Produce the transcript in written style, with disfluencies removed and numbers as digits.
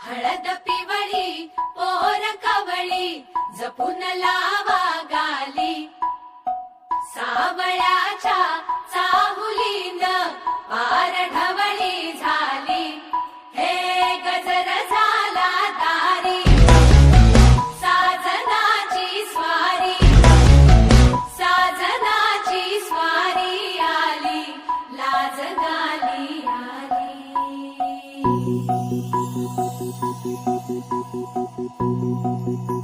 हळद पिवळी पोर कवळी जपून लावा गाली, सावळ्याच्या चाहुलीन पार ढवळी झाली, हे गजर झाला दारी, साजनाची स्वारी, साजनाची स्वारी आली, लाज गाली आली. Thank you.